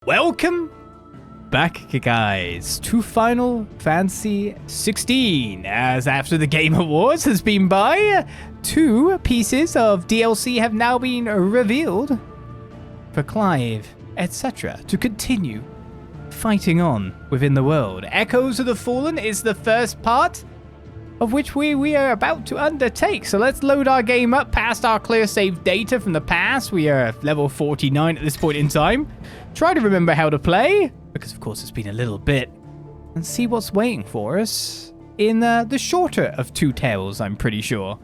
Welcome back, guys, to Final Fantasy XVI, as after the Game Awards has been by, 2 pieces of DLC have now been revealed for Clive, etc., to continue fighting on within the world. Echoes of the Fallen is the first part of which we are about to undertake. So let's load our game up past our clear save data from the past. We are level 49 at this point in time. Try to remember how to play, because of course it's been a little bit, and see what's waiting for us in the shorter of 2 tales, I'm pretty sure.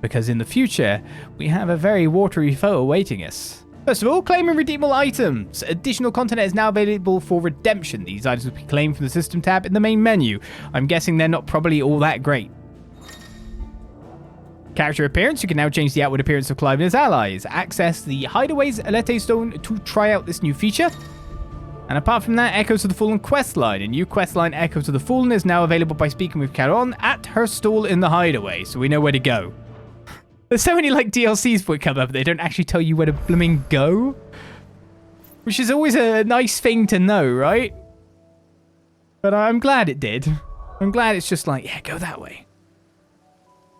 Because in the future, we have a very watery foe awaiting us. First of all, claim and redeemable items. Additional content is now available for redemption. These items will be claimed from the system tab in the main menu. I'm guessing they're not probably all that great. Character appearance. You can now change the outward appearance of Clive and his allies. Access the Hideaway's Alete Stone to try out this new feature. And apart from that, Echoes of the Fallen questline. A new questline, Echoes of the Fallen, is now available by speaking with Charon at her stall in the Hideaway, so we know where to go. There's so many DLCs that come up, they don't actually tell you where to blooming go. Which is always a nice thing to know, right? But I'm glad it did. I'm glad it's just yeah, go that way.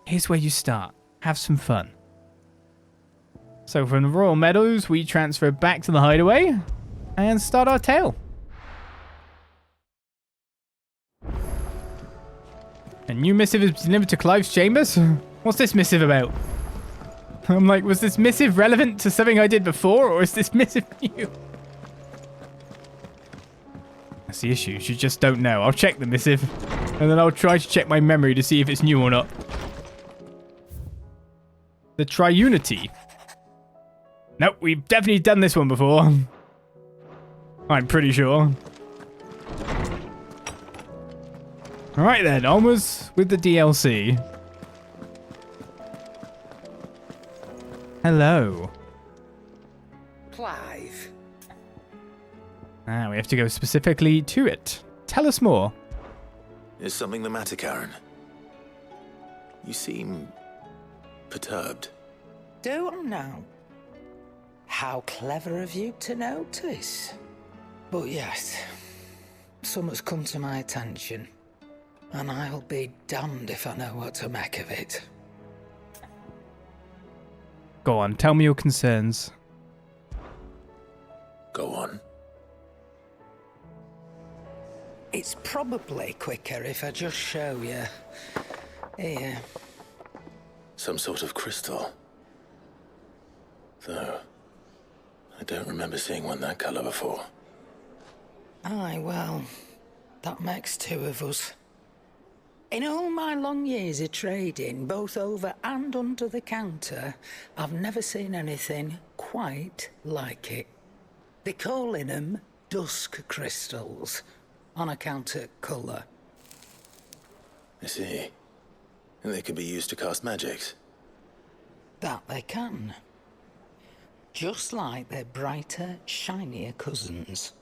Here's where you start. Have some fun. So from the Royal Meadows, we transfer back to the Hideaway and start our tale. A new missive is delivered to Clive's chambers? What's this missive about? I'm was this missive relevant to something I did before, or is this missive new? That's the issue. You just don't know. I'll check the missive, and then I'll try to check my memory to see if it's new or not. The Triunity. Nope, we've definitely done this one before. I'm pretty sure. Alright then, onwards with the DLC. Hello. Clive. Ah, we have to go specifically to it. Tell us more. Is something the matter, Karen? You seem perturbed. Don't know. How clever of you to notice. But yes, something's come to my attention, and I'll be damned if I know what to make of it. Go on, tell me your concerns. Go on. It's probably quicker if I just show you. Here. Some sort of crystal. Though, I don't remember seeing one that colour before. Aye, well, that makes 2 of us. In all my long years of trading, both over and under the counter, I've never seen anything quite like it. They're calling them Dusk crystals, on account of colour. I see. And they can be used to cast magics. That they can. Just like their brighter, shinier cousins.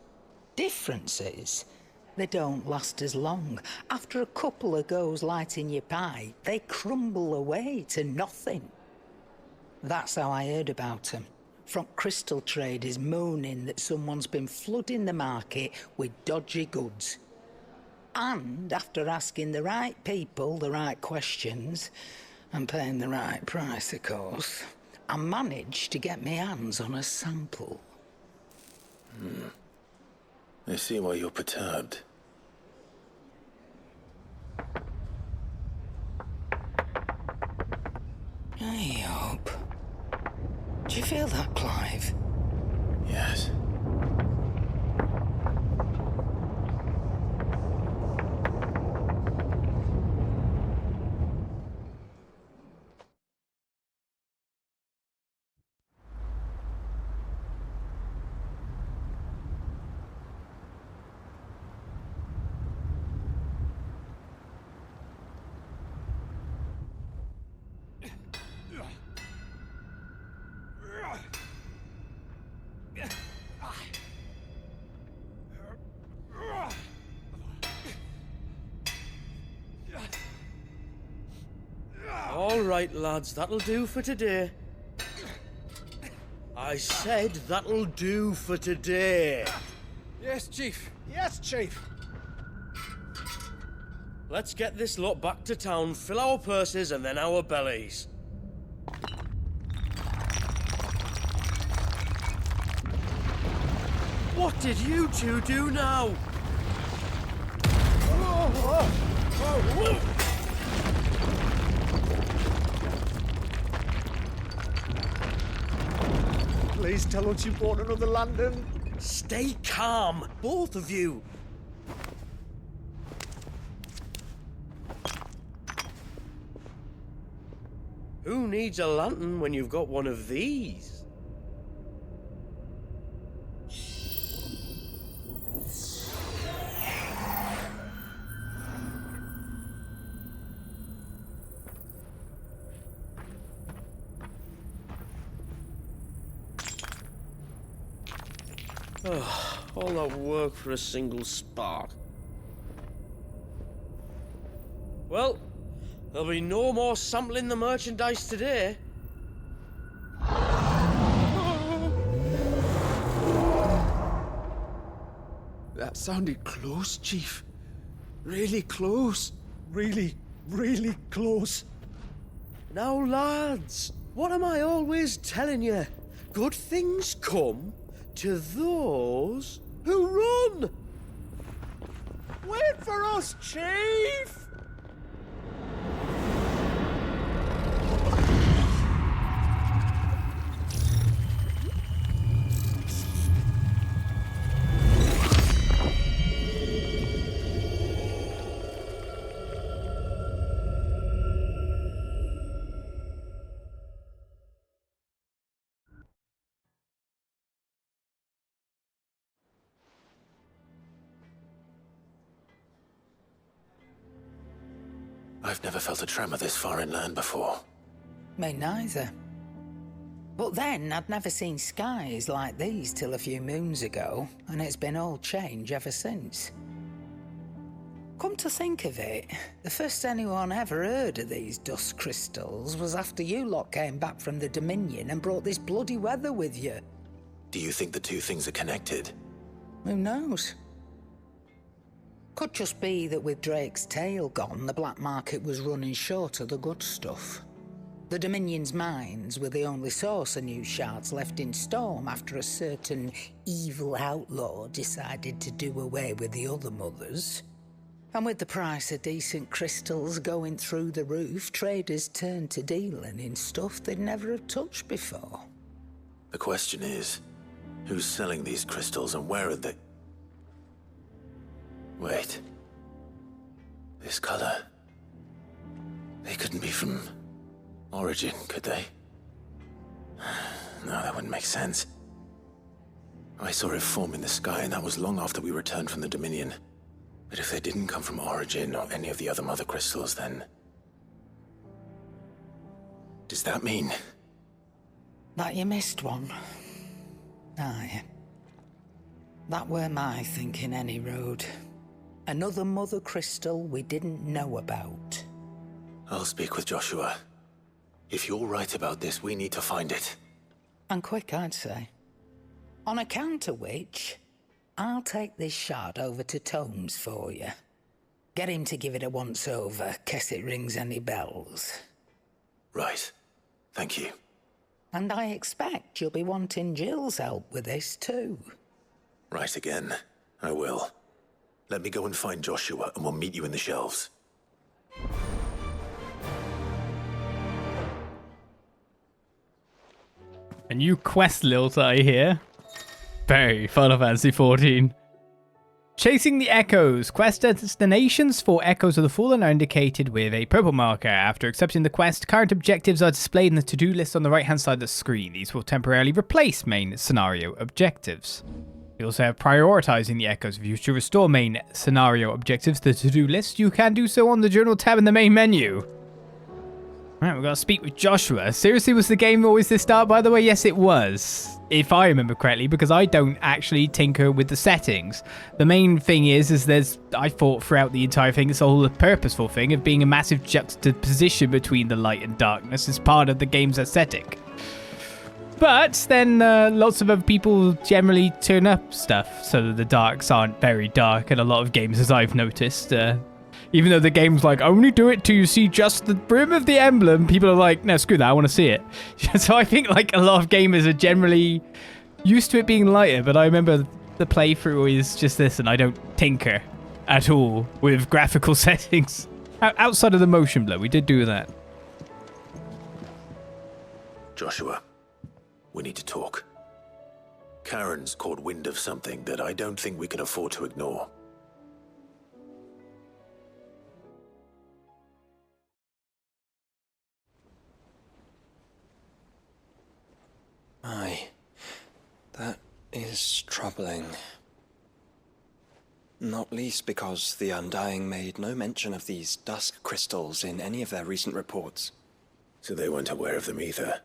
Difference is, they don't last as long. After a couple of goes lighting your pie, they crumble away to nothing. That's how I heard about them. From crystal traders moaning that someone's been flooding the market with dodgy goods. And after asking the right people the right questions, and paying the right price, of course, I managed to get my hands on a sample. I see why you're perturbed. I hope. Do you feel that, Clive? Yes. All right, lads, that'll do for today. I said that'll do for today. Yes, Chief. Yes, Chief. Let's get this lot back to town, fill our purses and then our bellies. What did you two do now? Please tell us you bought another lantern. Stay calm, both of you. Who needs a lantern when you've got one of these? All that work for a single spark. Well, there'll be no more sampling the merchandise today. That sounded close, Chief. Really close. Really, really close. Now, lads, what am I always telling you? Good things come to those who run! Wait for us, Chief! I've never felt a tremor this far inland before. Me neither. But then, I'd never seen skies like these till a few moons ago, and it's been all change ever since. Come to think of it, the first anyone ever heard of these dust crystals was after you lot came back from the Dominion and brought this bloody weather with you. Do you think the two things are connected? Who knows? Could just be that with Drake's tail gone, the black market was running short of the good stuff. The Dominion's mines were the only source of new shards left in Storm after a certain evil outlaw decided to do away with the other mothers. And with the price of decent crystals going through the roof, traders turned to dealing in stuff they'd never have touched before. The question is, who's selling these crystals and where are they? Wait. This color. They couldn't be from Origin, could they? No, that wouldn't make sense. I saw it form in the sky, and that was long after we returned from the Dominion. But if they didn't come from Origin or any of the other mother crystals, then... does that mean... that you missed one? Aye. That were my thinking, any road. Another mother crystal we didn't know about. I'll speak with Joshua. If you're right about this, we need to find it. And quick, I'd say. On account of which, I'll take this shard over to Tomes for you. Get him to give it a once-over, case it rings any bells. Right. Thank you. And I expect you'll be wanting Jill's help with this too. Right again. I will. Let me go and find Joshua, and we'll meet you in the shelves. A new quest, Lilt, I hear. Very Final Fantasy 14. Chasing the Echoes. Quest destinations for Echoes of the Fallen are indicated with a purple marker. After accepting the quest, current objectives are displayed in the to-do list on the right-hand side of the screen. These will temporarily replace main scenario objectives. We also have prioritizing the Echoes. If you wish to restore main scenario objectives to the to-do list, you can do so on the journal tab in the main menu. Alright, we've got to speak with Joshua. Seriously, was the game always this dark, by the way? Yes, it was. If I remember correctly, because I don't actually tinker with the settings. The main thing is there's, I thought throughout the entire thing, it's all a purposeful thing of being a massive juxtaposition between the light and darkness as part of the game's aesthetic. But then lots of other people generally turn up stuff so that the darks aren't very dark in a lot of games, as I've noticed. Even though the game's like, only do it till you see just the brim of the emblem, people are like, no, screw that, I want to see it. So I think like a lot of gamers are generally used to it being lighter, but I remember the playthrough is just this, and I don't tinker at all with graphical settings. Outside of the motion blur, we did do that. Joshua, we need to talk. Karen's caught wind of something that I don't think we can afford to ignore. Aye, that is troubling. Not least because the Undying made no mention of these Dusk crystals in any of their recent reports. So they weren't aware of them either.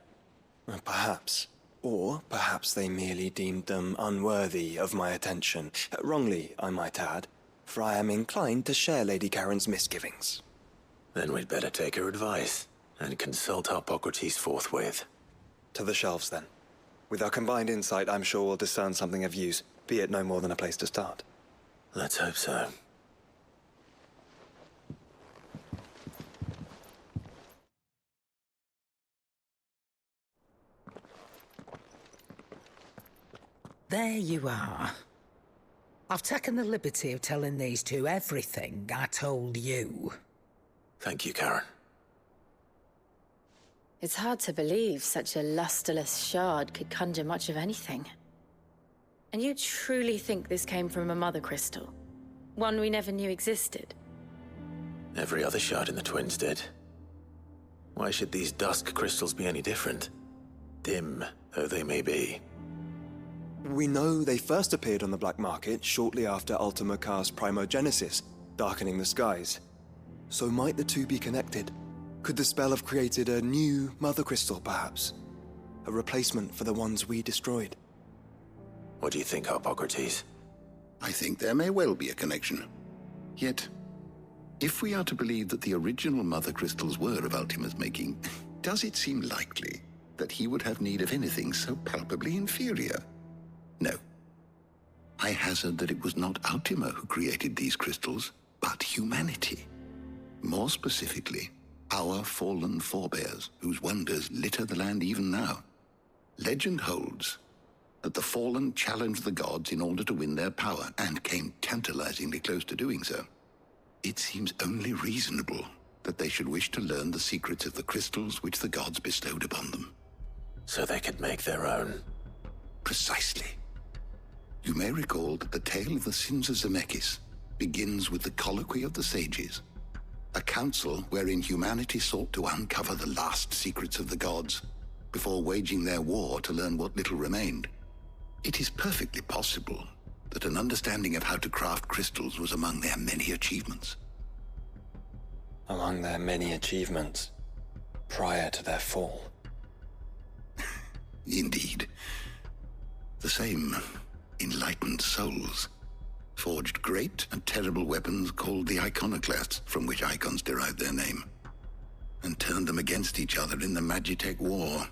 Perhaps. Or perhaps they merely deemed them unworthy of my attention. Wrongly, I might add, for I am inclined to share Lady Karen's misgivings. Then we'd better take her advice and consult Hippocrates forthwith. To the shelves, then. With our combined insight, I'm sure we'll discern something of use, be it no more than a place to start. Let's hope so. There you are. I've taken the liberty of telling these two everything I told you. Thank you, Karen. It's hard to believe such a lusterless shard could conjure much of anything. And you truly think this came from a mother crystal? One we never knew existed? Every other shard in the Twins did. Why should these Dusk crystals be any different? Dim though they may be. We know they first appeared on the black market shortly after Ultima Cast Primogenesis, darkening the skies. So might the two be connected? Could the spell have created a new mother crystal, perhaps? A replacement for the ones we destroyed? What do you think, Hippocrates? I think there may well be a connection. Yet, if we are to believe that the original mother crystals were of Ultima's making, does it seem likely that he would have need of anything so palpably inferior? No. I hazard that it was not Ultima who created these crystals, but humanity. More specifically, our fallen forebears, whose wonders litter the land even now. Legend holds that the fallen challenged the gods in order to win their power, and came tantalizingly close to doing so. It seems only reasonable that they should wish to learn the secrets of the crystals which the gods bestowed upon them. So they could make their own. Precisely. You may recall that the tale of the sins of Zemeckis begins with the colloquy of the sages, a council wherein humanity sought to uncover the last secrets of the gods before waging their war to learn what little remained. It is perfectly possible that an understanding of how to craft crystals was among their many achievements. Among their many achievements, prior to their fall. Indeed. The same enlightened souls forged great and terrible weapons called the iconoclasts, from which icons derived their name, and turned them against each other in the Magitech War.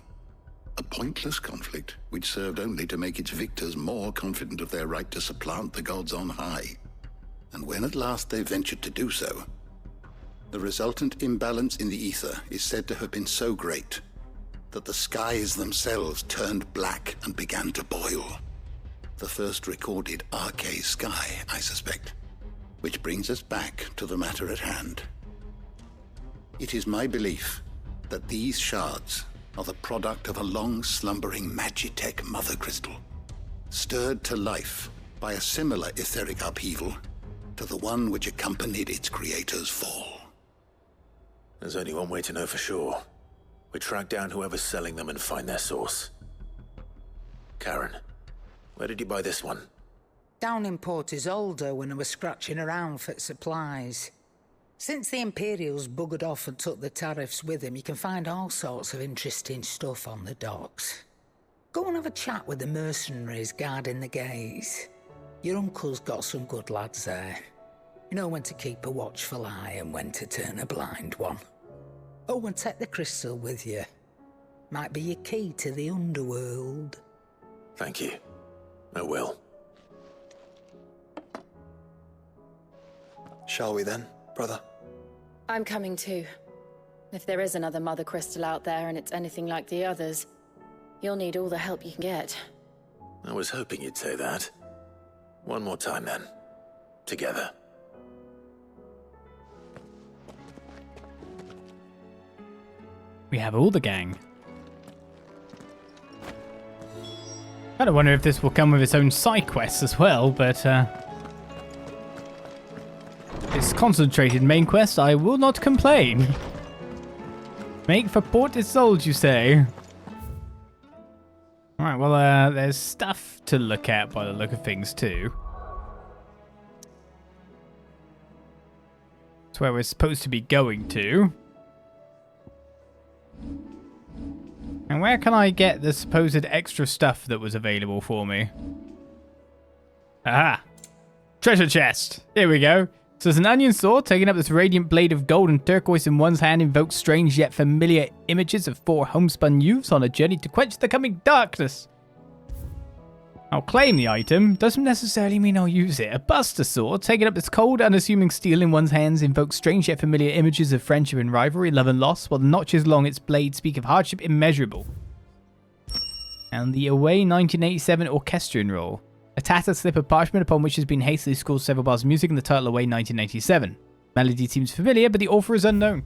A pointless conflict which served only to make its victors more confident of their right to supplant the gods on high. And when at last they ventured to do so, the resultant imbalance in the ether is said to have been so great that the skies themselves turned black and began to boil. The first recorded arcane sky, I suspect. Which brings us back to the matter at hand. It is my belief that these shards are the product of a long-slumbering Magitech mother crystal, stirred to life by a similar etheric upheaval to the one which accompanied its creator's fall. There's only one way to know for sure. We track down whoever's selling them and find their source. Karen, where did you buy this one? Down in Port Isolde when I was scratching around for supplies. Since the Imperials buggered off and took the tariffs with them, you can find all sorts of interesting stuff on the docks. Go and have a chat with the mercenaries guarding the gates. Your uncle's got some good lads there. You know when to keep a watchful eye and when to turn a blind one. Oh, and take the crystal with you. Might be your key to the underworld. Thank you. I will. Shall we then, brother? I'm coming too. If there is another Mother Crystal out there and it's anything like the others, you'll need all the help you can get. I was hoping you'd say that. One more time then. Together. We have all the gang. I don't wonder if this will come with its own side quests as well, but it's concentrated main quest. I will not complain. Make for Port Isolde, you say? Alright, well, there's stuff to look at by the look of things, too. It's where we're supposed to be going to. And where can I get the supposed extra stuff that was available for me? Aha! Treasure chest! Here we go. So there's an onion sword, taking up this radiant blade of gold and turquoise in one's hand invokes strange yet familiar images of 4 homespun youths on a journey to quench the coming darkness. I'll claim the item, doesn't necessarily mean I'll use it. A buster sword, taking up this cold, unassuming steel in one's hands invokes strange yet familiar images of friendship and rivalry, love and loss, while the notches along its blade speak of hardship immeasurable. And the Away 1987 orchestrion roll. A tattered slip of parchment upon which has been hastily scrawled several bars of music and the title Away 1987. Melody seems familiar, but the author is unknown.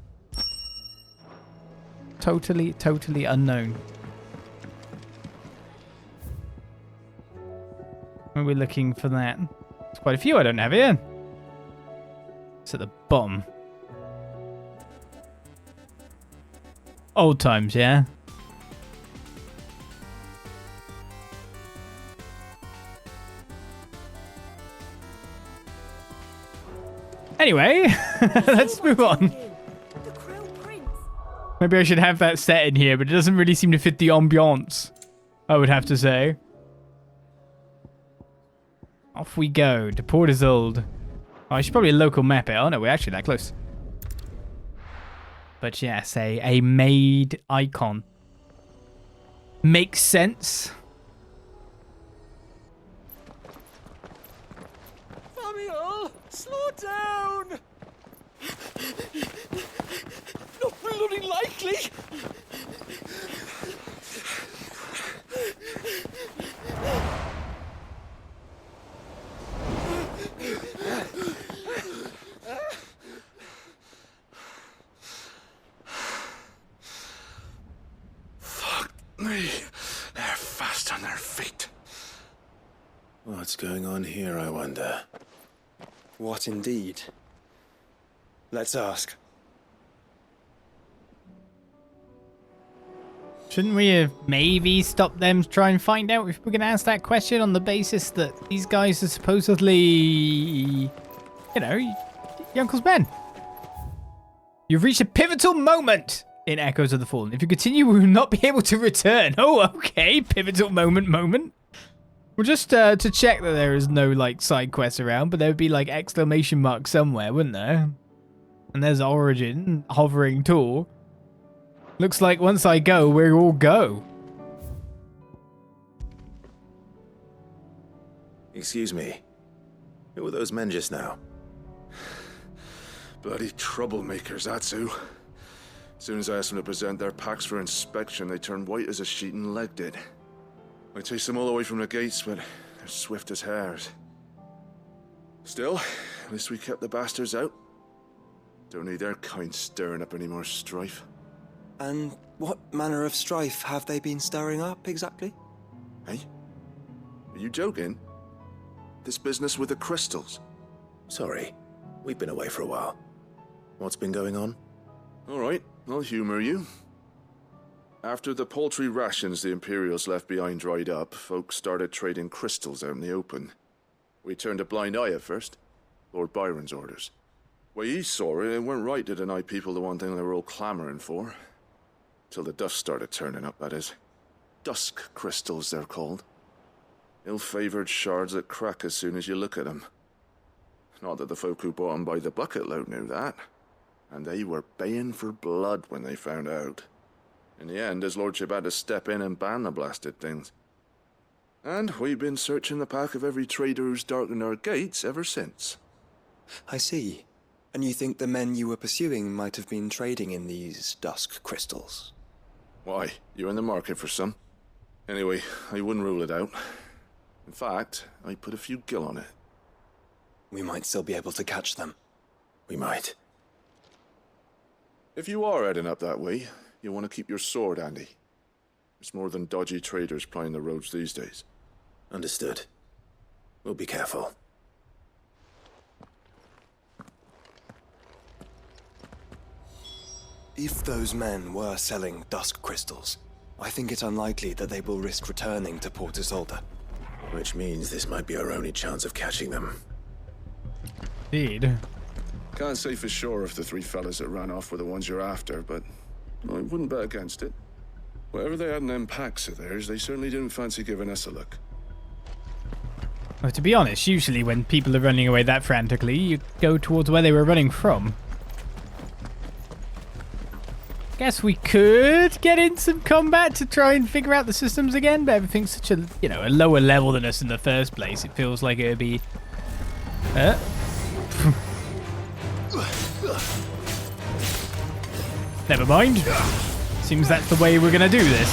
Totally unknown. When we're looking for that. There's quite a few I don't have here. It's at the bottom. Old times, yeah? Anyway, let's move on. Maybe I should have that set in here, but it doesn't really seem to fit the ambiance, I would have to say. Off we go to Port Isolde. Oh, I should probably local map it. Oh no, we're actually that close. But yes, a made icon. Makes sense. Samuel, slow down! Not bloody likely! Fuck me. They're fast on their feet. What's going on here, I wonder? What indeed? Let's ask. Shouldn't we have maybe stopped them to try and find out if we can ask that question on the basis that these guys are supposedly, you know, your Uncle's men? You've reached a pivotal moment in Echoes of the Fallen. If you continue, we will not be able to return. Oh, okay. Pivotal moment. Well, just to check that there is no, like, side quests around, but there would be, like, exclamation mark somewhere, wouldn't there? And there's Origin, hovering tool. Looks like once I go, we all go. Excuse me. Who were those men just now? Bloody troublemakers, that's who. As soon as I asked them to present their packs for inspection, they turned white as a sheet and legged it. I chased them all away from the gates, but they're swift as hares. Still, at least we kept the bastards out. Don't need their kind stirring up any more strife. And what manner of strife have they been stirring up, exactly? Hey? Are you joking? This business with the crystals? Sorry. We've been away for a while. What's been going on? Alright, I'll humor you. After the paltry rations the Imperials left behind dried up, folks started trading crystals out in the open. We turned a blind eye at first. Lord Byron's orders. Way he saw it, it weren't right to deny people the one thing they were all clamoring for. Till the Dusk started turning up, that is. Dusk crystals, they're called. Ill-favored shards that crack as soon as you look at them. Not that the folk who bought them by the bucket load knew that. And they were baying for blood when they found out. In the end, his lordship had to step in and ban the blasted things. And we've been searching the pack of every trader who's darkened our gates ever since. I see. And you think the men you were pursuing might have been trading in these Dusk crystals? Why, you're in the market for some. Anyway, I wouldn't rule it out. In fact, I put a few gil on it. We might still be able to catch them. We might. If you are heading up that way, you want to keep your sword handy. It's more than dodgy traders plying the roads these days. Understood. We'll be careful. If those men were selling Dusk crystals, I think it's unlikely that they will risk returning to Port Isolde. Which means this might be our only chance of catching them. Indeed. Can't say for sure if the three fellas that ran off were the ones you're after, but I wouldn't bet against it. Whatever they had in them packs of theirs, they certainly didn't fancy giving us a look. Well, to be honest, usually when people are running away that frantically, you go towards where they were running from. Guess we could get in some combat to try and figure out the systems again, but everything's such a, you know, a lower level than us in the first place. It feels like it would be... Never mind. Seems that's the way we're gonna do this.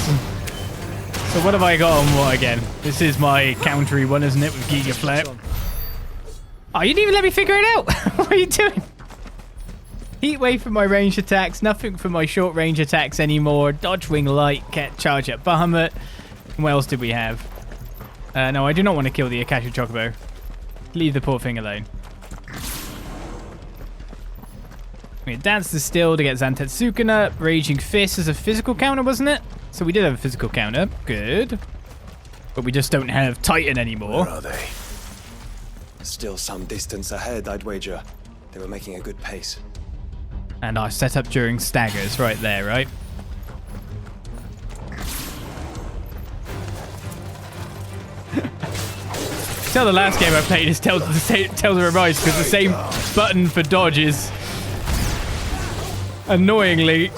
So what have I got on what again? This is my countery one, isn't it, with Giga Flip? Oh, you didn't even let me figure it out! What are you doing? Heat wave for my range attacks, nothing for my short range attacks anymore. Dodge wing light, charge at Bahamut. And what else did we have? No, I do not want to kill the Akasha Chocobo. Leave the poor thing alone. We Dance the Still to get Zantetsuken up. Raging Fist as a physical counter, wasn't it? So we did have a physical counter. Good. But we just don't have Titan anymore. Where are they? Still some distance ahead, I'd wager. They were making a good pace. And our setup during staggers right there, right? Tell the last game I played is Tales of Arise, because the same button for dodge is annoyingly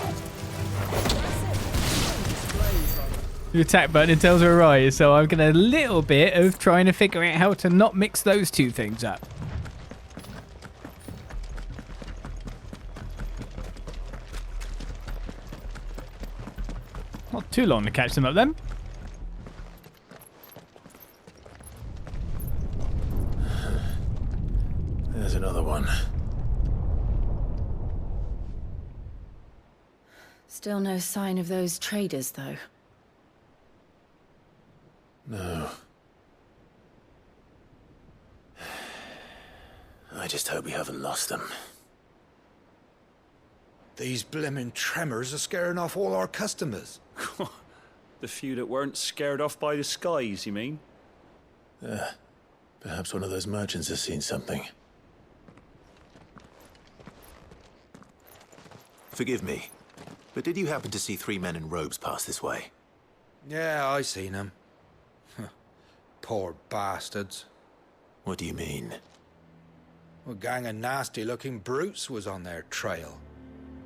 the attack button in Tales of Arise. So I'm getting a little bit of trying to figure out how to not mix those two things up. Not too long to catch them up then. There's another one. Still no sign of those traders, though. No. I just hope we haven't lost them. These blimmin' tremors are scaring off all our customers. The few that weren't scared off by the skies, you mean? Perhaps one of those merchants has seen something. Forgive me, but did you happen to see three men in robes pass this way? Yeah, I seen them. Poor bastards. What do you mean? A gang of nasty-looking brutes was on their trail.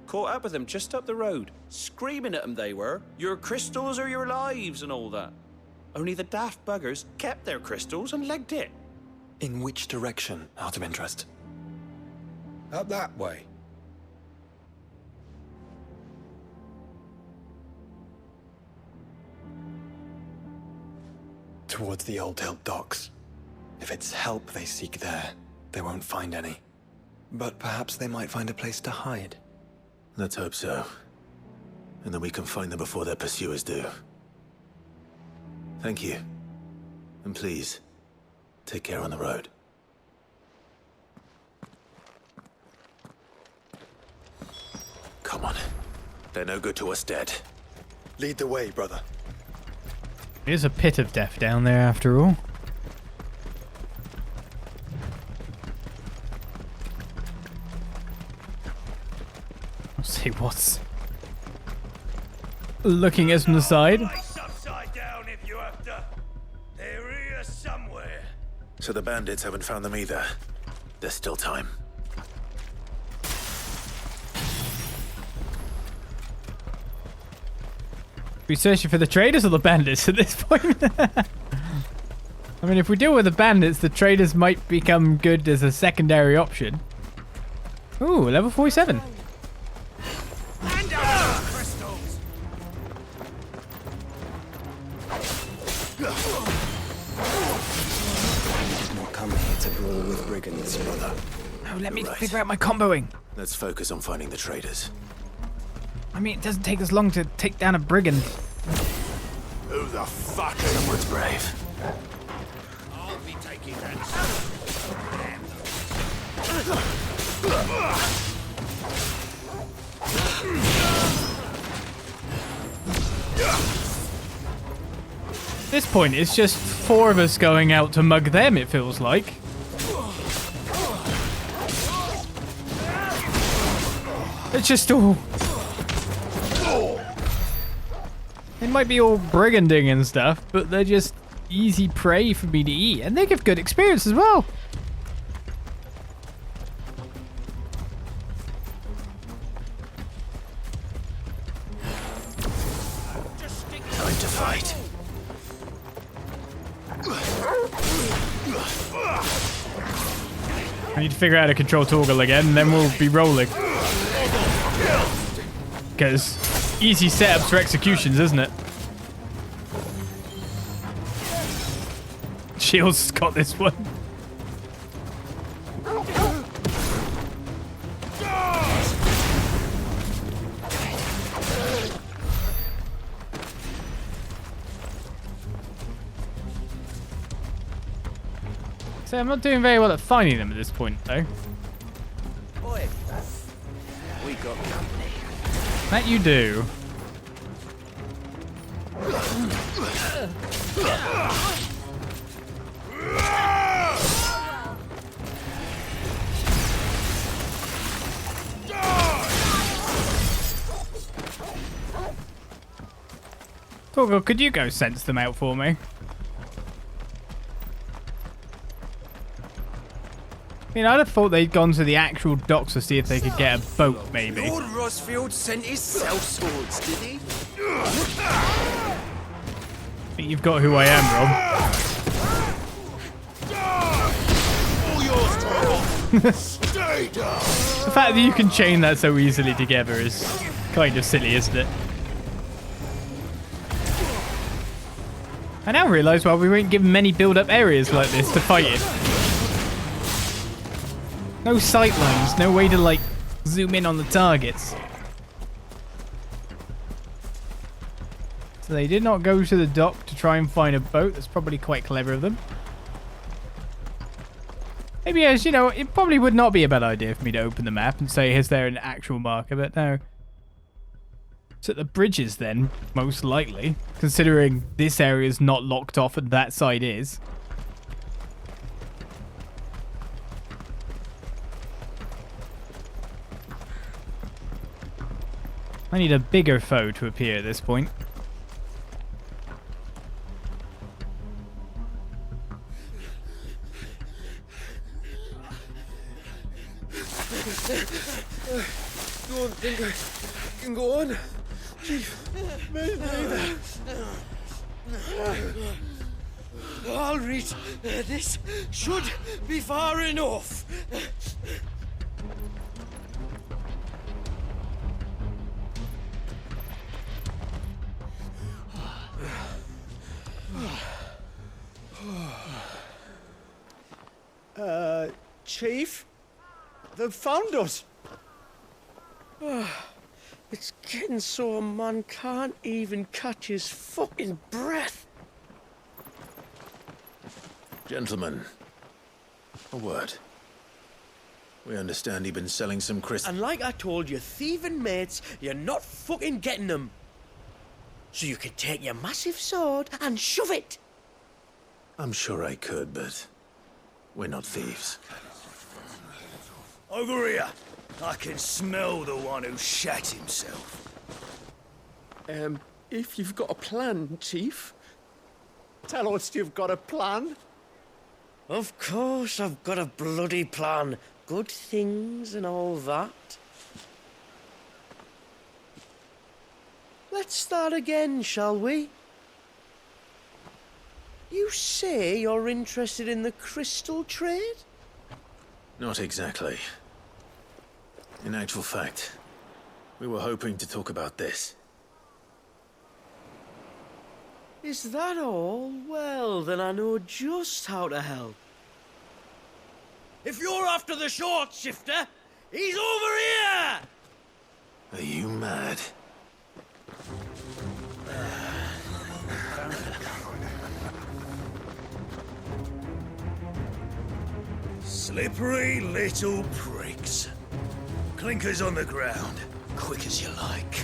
Caught up with them just up the road. Screaming at them they were. Your crystals are your lives and all that. Only the daft buggers kept their crystals and legged it. In which direction, out of interest? Up that way. Towards the Old Hill docks. If it's help they seek there, they won't find any. But perhaps they might find a place to hide. Let's hope so. And then we can find them before their pursuers do. Thank you. And please, take care on the road. Come on. They're no good to us dead. Lead the way, brother. There's a pit of death down there after all. I'll see what's looking at us from the side. Upside down if you have to. They're here somewhere. So the bandits haven't found them either. There's still time. We searching for the traders or the bandits at this point? I mean, if we deal with the bandits, the traders might become good as a secondary option. Ooh, level 47. Hand out those crystals! Did not come here to brawl with brigands, brother. Oh, let me Right. figure out my comboing. Let's focus on finding the traders. I mean, it doesn't take us long to take down a brigand. Who the fuck? Someone's brave. I'll be taking that. At this point, it's just 4 of us going out to mug them, it feels like. It's just all... They might be all briganding and stuff, but they're just easy prey for me to eat. And they give good experience as well. Time to fight. I need to figure out how to control Torgal again, and then we'll be rolling. Because easy setups for executions, isn't it? Shield's got this one. So I'm not doing very well at finding them at this point, though. Boy, we got company. That you do. Torgal, could you go sense them out for me? I mean, I'd have thought they'd gone to the actual docks to see if they could get a boat, maybe. Lord Rosfield sent his sellswords, did he? I think you've got who I am, Rob. All yours, Torgal. Stay down. The fact that you can chain that so easily together is kind of silly, isn't it? I now realise why we weren't given many build-up areas like this to fight in. No sight lines, no way to, like, zoom in on the targets. So they did not go to the dock to try and find a boat. That's probably quite clever of them. Maybe, as you know, it probably would not be a bad idea for me to open the map and say, is there an actual marker? But no. It's at the bridges then, most likely, considering this area is not locked off and that side is. I need a bigger foe to appear at this point. Don't think I can go on. Chief, me neither. I'll reach. This should be far enough. Chief? They've found us. It's getting so a man can't even catch his fucking breath. Gentlemen, a word. We understand you've been selling some crystals. And like I told your thieving mates, you're not fucking getting them. So you could take your massive sword and shove it. I'm sure I could, but we're not thieves. Over here. I can smell the one who shat himself. If you've got a plan, Chief, tell us you've got a plan. Of course I've got a bloody plan. Good things and all that. Let's start again, shall we? You say you're interested in the crystal trade? Not exactly. In actual fact, we were hoping to talk about this. Is that all? Well, then I know just how to help. If you're after the short shifter, he's over here! Are you mad? Slippery little pricks. Clinkers on the ground, quick as you like.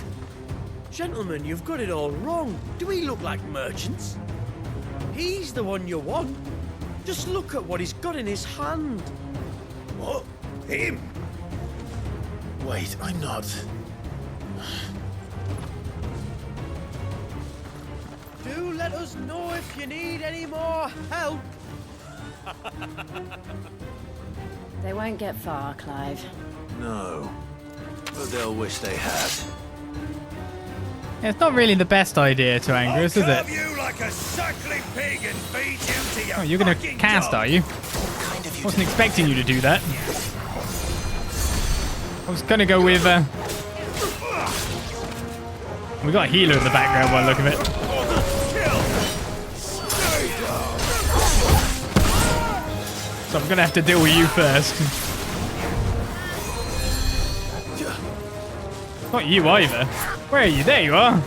Gentlemen, you've got it all wrong. Do we look like merchants? He's the one you want. Just look at what he's got in his hand. What? Him? Wait, I'm not. Do let us know if you need any more help. They won't get far, Clive. No. But they'll wish they had. Yeah, it's not really the best idea to anger us, is Curb it? you like a suckling pig and feed you to your Oh, you're gonna fucking cast, dog. are you? Wasn't expecting you to do that. I was gonna go with, we got a healer in the background by the look of it. So I'm gonna have to deal with you first. Not you either. Where are you? There you are.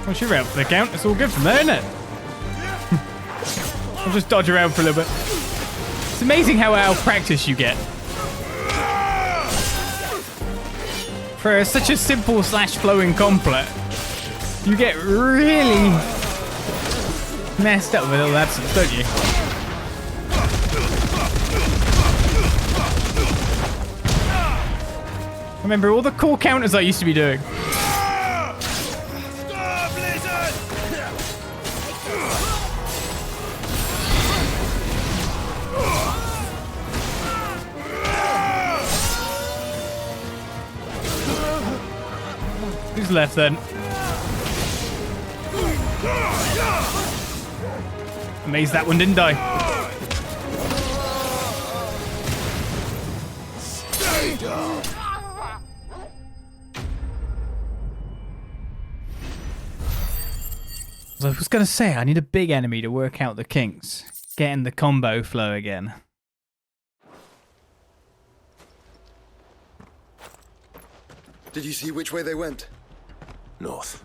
Once you're out for the count, it's all good from there, isn't it? I'll just dodge around for a little bit. It's amazing how out of practice you get. For such a simple / flowing complet, you get really messed up with a little absence, don't you? I remember all the cool counters I used to be doing. Stop, lizard! Who's left then? Amazed that one didn't die. Stay down! I was going to say, I need a big enemy to work out the kinks. Getting the combo flow again. Did you see which way they went? North.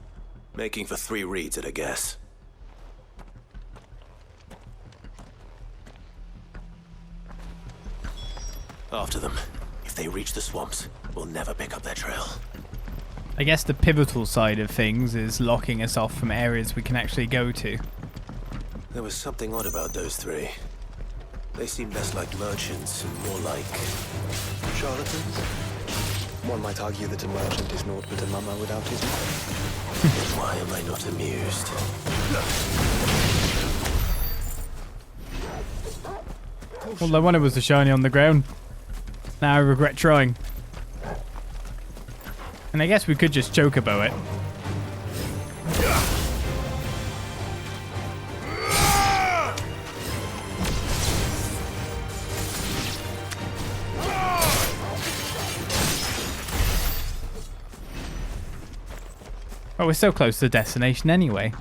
Making for 3 reads at a guess. After them. If they reach the swamps, we'll never pick up their trail. I guess the pivotal side of things is locking us off from areas we can actually go to. There was something odd about those 3. They seemed less like merchants and more like... Charlatans? One might argue that a merchant is naught but a mummer without his mother. Why am I not amused? All I wanted was the shiny on the ground. Now I regret trying. And I guess we could just chocobo it. Well, we're so close to the destination anyway.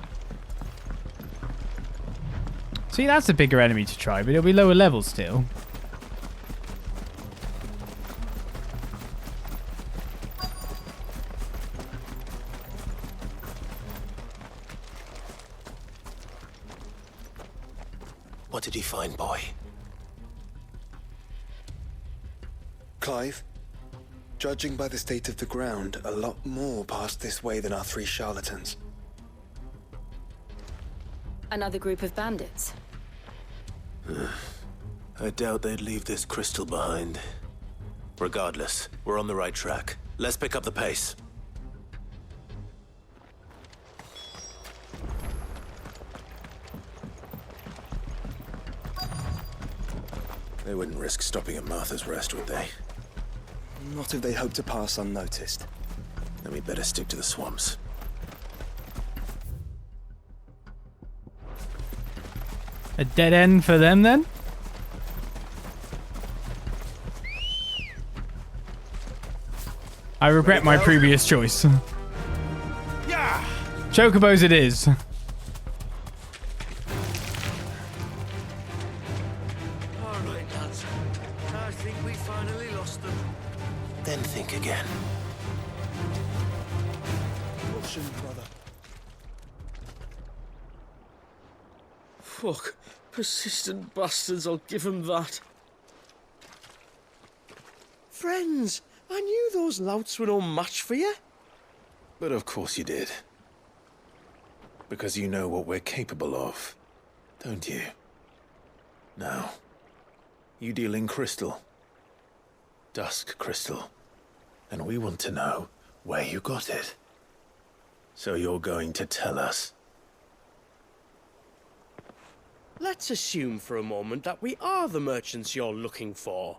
See, that's a bigger enemy to try, but it'll be lower level still. What did he find, boy? Clive, judging by the state of the ground, a lot more passed this way than our 3 charlatans. Another group of bandits. I doubt they'd leave this crystal behind. Regardless, we're on the right track. Let's pick up the pace. They wouldn't risk stopping at Martha's Rest, would they? Not if they hope to pass unnoticed. Then we'd better stick to the swamps. A dead end for them, then? I regret my previous choice. Yeah! Chocobos it is. All right, lads. I think we finally lost them. Then think again. Caution, brother. Fuck. Persistent bastards, I'll give them that. Friends, I knew those louts were no match for you. But of course you did. Because you know what we're capable of, don't you? Now, you deal in crystal. Dusk crystal. And we want to know where you got it. So you're going to tell us. Let's assume for a moment that we are the merchants you're looking for.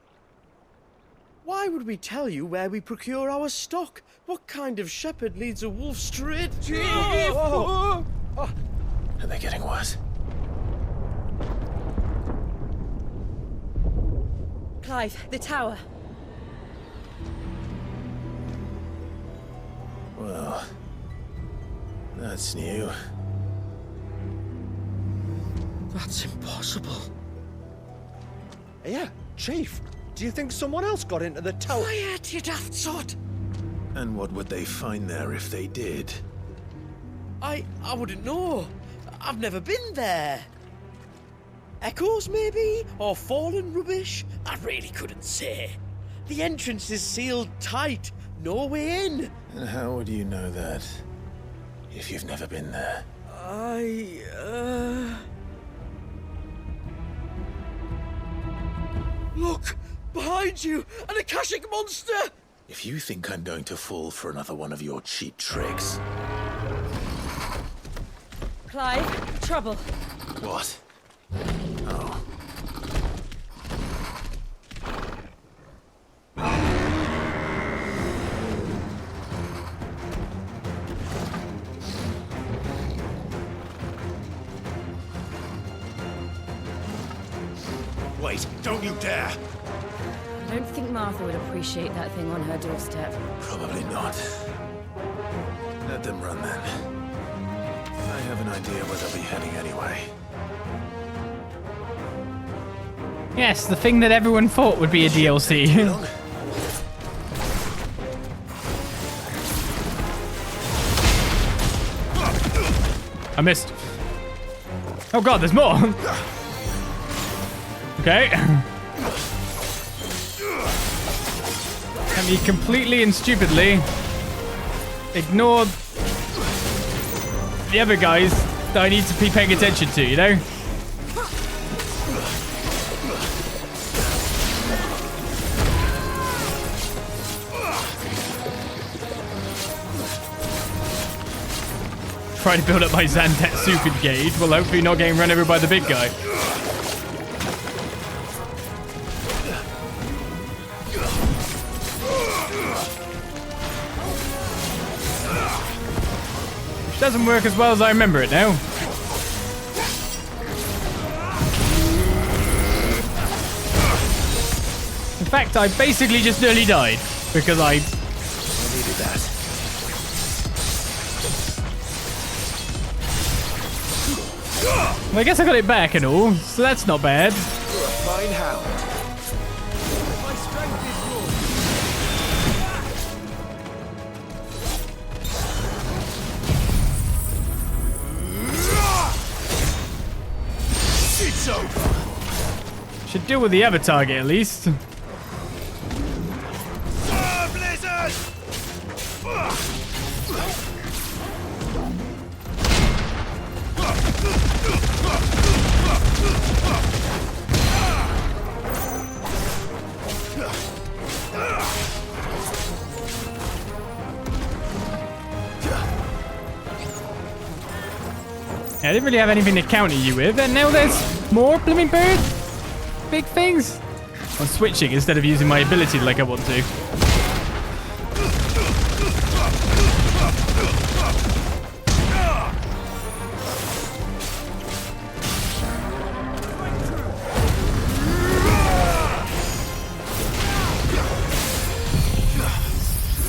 Why would we tell you where we procure our stock? What kind of shepherd leads a wolf straight to... Are they getting worse? Clive, the tower. Well, that's new. That's impossible. Yeah, Chief. Do you think someone else got into the tower? Quiet, you daft sot! And what would they find there if they did? I wouldn't know. I've never been there. Echoes, maybe? Or fallen rubbish? I really couldn't say. The entrance is sealed tight. No way in. And how would you know that if you've never been there? Look! Behind you! An Akashic monster! If you think I'm going to fall for another one of your cheap tricks... Clive, trouble. What? Oh. Wait, don't you dare! I don't think Martha would appreciate that thing on her doorstep. Probably not. Let them run then. I have an idea where they'll be heading anyway. Yes, the thing that everyone thought would be a DLC. I missed. Oh god, there's more. Okay. And he completely and stupidly ignored the other guys that I need to be paying attention to, you know? Trying to build up my Zantetsu engage while hopefully not getting run over by the big guy. Which doesn't work as well as I remember it now. In fact, I basically just nearly died because I needed that. Well, I guess I got it back and all, so that's not bad. You're a fine hound. My strength is yours. It's over. Should deal with the other target at least. Blizzard! I didn't really have anything to counter you with, and now there's more blooming birds. Big things. I'm switching instead of using my ability like I want to.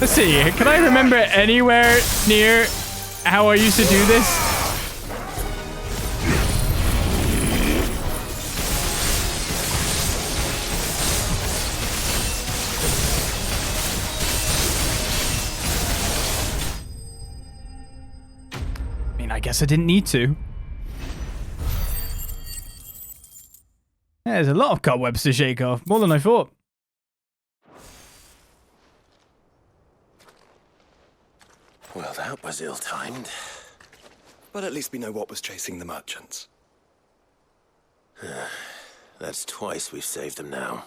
Let's see, can I remember anywhere near how I used to do this? I mean, I guess I didn't need to. Yeah, there's a lot of cobwebs to shake off, more than I thought. Well, that was ill-timed. But at least we know what was chasing the merchants. That's twice we've saved them now.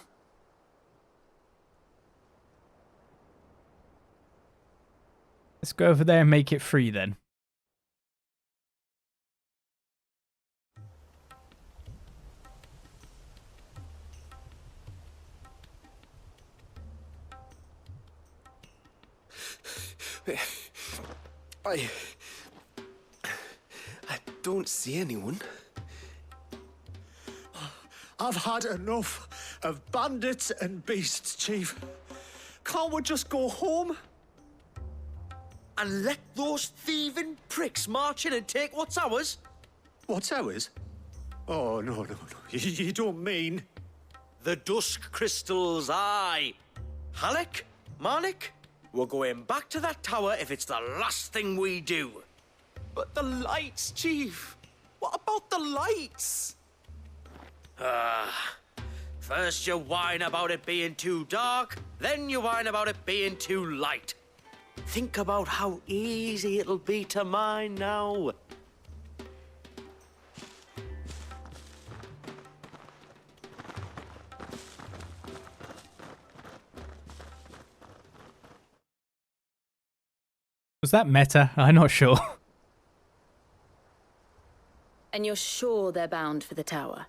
Let's go over there and make it free then. I don't see anyone. I've had enough of bandits and beasts, Chief. Can't we just go home? And let those thieving pricks march in and take what's ours? What's ours? Oh, no. You don't mean... The Dusk crystals, aye. Halleck, Marnik, we're going back to that tower if it's the last thing we do. But the lights, Chief. What about the lights? First you whine about it being too dark, then you whine about it being too light. Think about how easy it'll be to mine now. Was that meta? I'm not sure. And you're sure they're bound for the tower?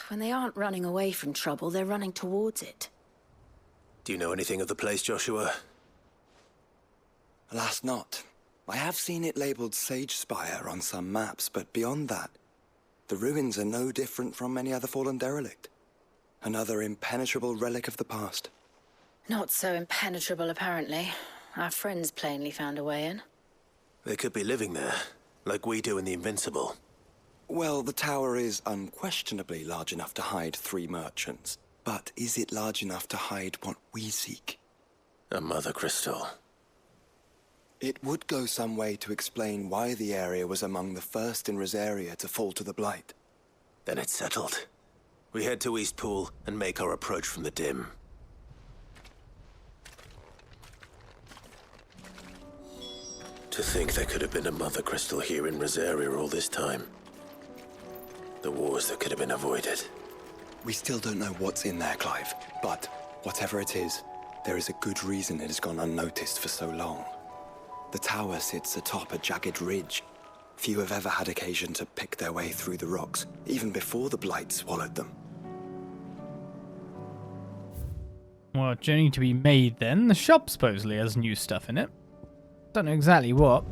When they aren't running away from trouble, they're running towards it. Do you know anything of the place, Joshua? Alas, not. I have seen it labeled Sage Spire on some maps, but beyond that, the ruins are no different from any other fallen derelict. Another impenetrable relic of the past. Not so impenetrable, apparently. Our friends plainly found a way in. They could be living there, like we do in the Invincible. Well, the tower is unquestionably large enough to hide 3 merchants. But is it large enough to hide what we seek? A mother crystal. It would go some way to explain why the area was among the first in Rosaria to fall to the Blight. Then it's settled. We head to Eastpool and make our approach from the dim. To think there could have been a mother crystal here in Rosaria all this time. The wars that could have been avoided. We still don't know what's in there, Clive. But whatever it is, there is a good reason it has gone unnoticed for so long. The tower sits atop a jagged ridge. Few have ever had occasion to pick their way through the rocks, even before the Blight swallowed them. Well, journey to be made then. The shop supposedly has new stuff in it. Don't know exactly what.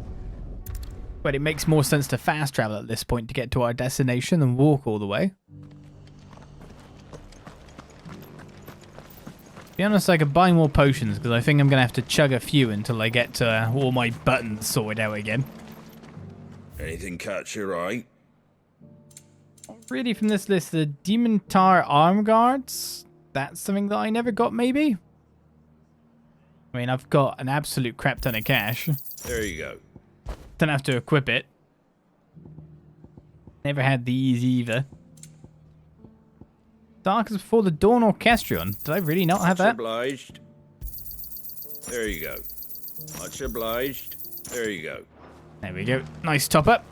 But it makes more sense to fast travel at this point to get to our destination than walk all the way. To be honest, I could buy more potions because I think I'm going to have to chug a few until I get all my buttons sorted out again. Anything catch your eye? Really, from this list, the Dementar Arm Guards? That's something that I never got, maybe? I mean, I've got an absolute crap ton of cash. There you go. Don't have to equip it. Never had these either. Dark as Before the Dawn Orchestrion. Did I really not have that? Much obliged. There you go. Much obliged. There you go. There we go. Nice top up.